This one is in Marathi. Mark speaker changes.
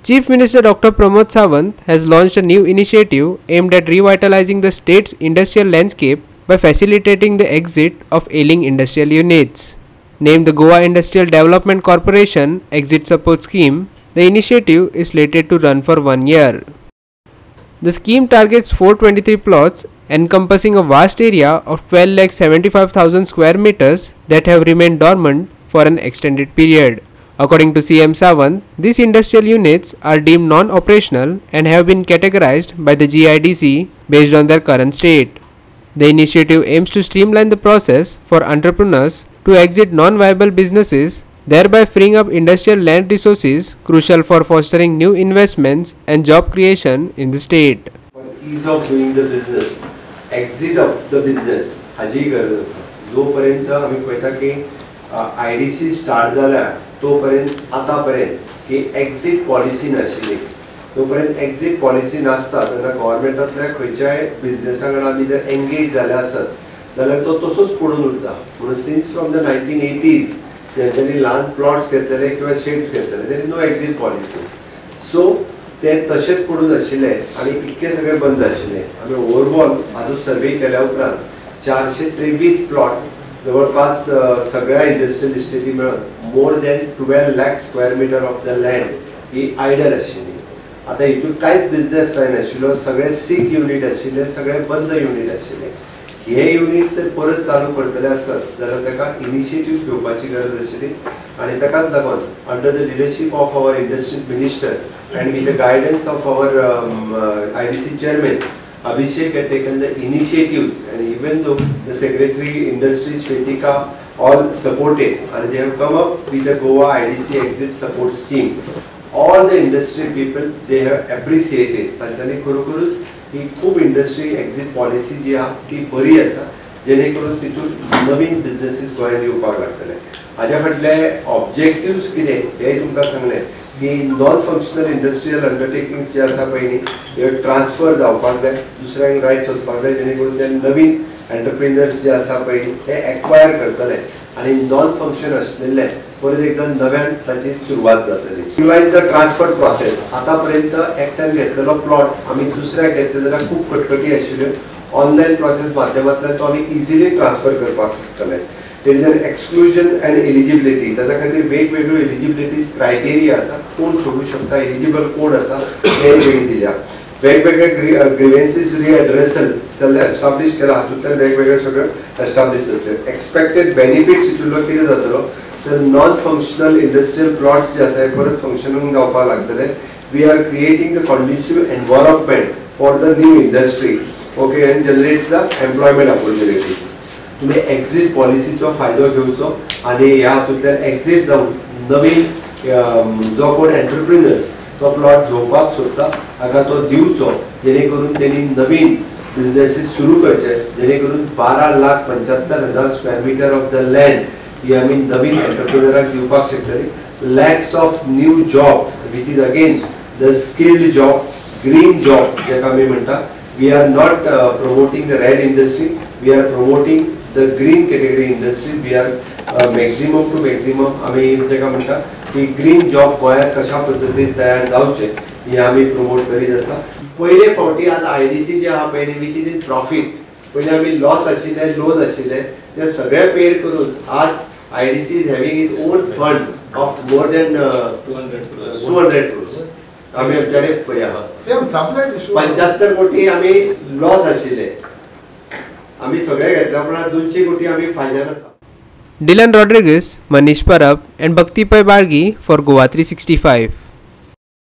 Speaker 1: Chief Minister Dr. Pramod Sawant has launched a new initiative aimed at revitalizing the state's industrial landscape by facilitating the exit of ailing industrial units. Named the Goa Industrial Development Corporation Exit Support Scheme, the initiative is slated to run for 1 year. The scheme targets 423 plots encompassing a vast area of 12,75,000 square meters that have remained dormant for an extended period. According to CM Sawant, these industrial units are deemed non-operational and have been categorized by the GIDC based on their current state. The initiative aims to streamline the process for entrepreneurs to exit non-viable businesses, thereby freeing up industrial land resources crucial for fostering new investments and job creation in the state.
Speaker 2: For ease of doing the business, exit of the business हाजी गरज आसा. जोपर्यंत आमी पळयता की IDC स्टार्ट जाला तोपर्यंत आतापर्यंत की एक्झिट पॉलिसी नाशिल्ली. तोपर्यंत एक्झिट पॉलिसी नासता तेन्ना गव्हर्मेंटांतल्या खंयच्याय बिझनेसा वांगडा आमी जर एंगेज जाले आसत जाल्यार तो तसोच पडून उरता. म्हणून सिन्स फ्रॉम द 1980s जेन्ना ल्हान प्लॉट्स घेतले किंवा शेड्स घेतले there is no exit policy. So ते तशेंच पडून आशिल्ले आनी इतके सगळे बंद आशिल्ले. आमी ओवरऑल हाजो सर्वे केल्या उपरांत 423 प्लॉट जवळपास सगळ्या इंडस्ट्रियल इस्टेटी मेळून more than 12 lakh square metre of the land ही आयडल आशिल्ली. आता हितून कांयच बिझनेस जायनाशिल्लो. सगळे सीक युनिट आशिल्ले, सगळे बंद युनिट आशिल्ले. हे युनिट्स जर परत चालू करतले आसत जाल्यार ताका इनिशिएटीव घेवपाची गरज आशिल्ली आनी ताकाच लागून under the leadership of our industry minister and with the guidance of our IDC chairman Abhishek had taken the initiatives, and even though the secretary industry Shwetika all supported and they have come up with the Goa IDC exit support scheme, all the industry people they have appreciated. तांच्यांनी खरोखरूच ही खूब इंडस्ट्री एक्झिट पॉलिसी जी आहा ती बरी आसा जेणे करून तितून नवीन बिझनेसीस गोंयांत येवपाक लागतले. हाज्या फाटले ऑब्जेक्टिव्स कितें हे तुमकां सांगलें की नॉन फंक्शनल इंडस्ट्रियल अंडरटेकिंग्स जे आसा पळय न्ही हे ट्रान्सफर जावपाक जाय, दुसऱ्यांक रायट्स वचपाक जाय जेणे करून ते नवीन एंटरप्रिनर्स जे आसा पळय ते एक्वायर करतले आनी नॉन फंक्शन आशिल्ले परत एकदा नव्यान ताची सुरवात जातली. Streamline the transfer process. आतां पर्यंत एकट्यान घेतलेलो प्लॉट आमी दुसऱ्याक घेतले जाल्यार खूब कटकटी आशिल्ल्यो. ऑनलायन प्रोसेस माध्यमांतल्यान तो आमी इजिली ट्रान्सफर करपाक शकतले. There is an exclusion and eligibility. ताच्या खातीर वेगवेगळ्यो एलिजिबिलिटीज क्रायटेरिया आसा. कोण सोडूंक शकता, एलिजिबल कोण आसा हे वेगळी दिल्या. वेगवेगळे ग्रीवेन्सीस रिएड्रेसल एस्टाब्लिश केला. हातूंतल्यान वेगवेगळे सगळ्यो एस्टाब्लिश जातले. एक्सपेक्टेड बेनिफिट्स हितूंतलो कितें जातलो तर नॉन फंक्शनल इंडस्ट्रियल प्लॉट्स जे आसा हे परत फंक्शनिंग जावपाक लागतले. We are creating the conducive environment for the new industry. Okay, and generates the employment opportunities. तुम्ही एक्झिट पॉलिसीचो फायदो घेवचो आनी ह्या हातूंतल्यान एक्झिट जावन नवीन जो कोण एंटरप्रिनर्स तो प्लॉट घेवपाक सोदता हाका तो दिवचो जेणे करून तेणी नवीन बिझनेसीस सुरू करचे जेणे करून 12,75,000 square metre of the land ही आमी नवीन एंटरप्रिनराक दिवपाक शकतली. Lakhs of new jobs which is again the skilled job, green job जेका आमी म्हणटा. We are not promoting the red industry, we are promoting the green category industry. We are maximum to maximum आम्ही जेका म्हणटा की ग्रीन जॉब गोंयांत कशा पद्दतीन तयार जावचे हे आम्ही प्रमोट करीत आसा. पयले फावटी आतां आयडीसी जे आहा पळय न्ही वीच इज इन प्रॉफिट. पयलीं आमी लॉस आशिल्ले, लोन आशिल्ले ते सगळे पेड करून आज IDC is having is on fund of more than 200 crores. आमी आमच्याकडे पळया 75 कोटी आमी लॉस आशिल्ले. आम्ही सगळे घेतल्या पण 200 कोटी आम्ही फायद्यान आसा.
Speaker 1: Dylan Rodriguez, Manish Parab and Bhakti Pai Bargi for Goa 365.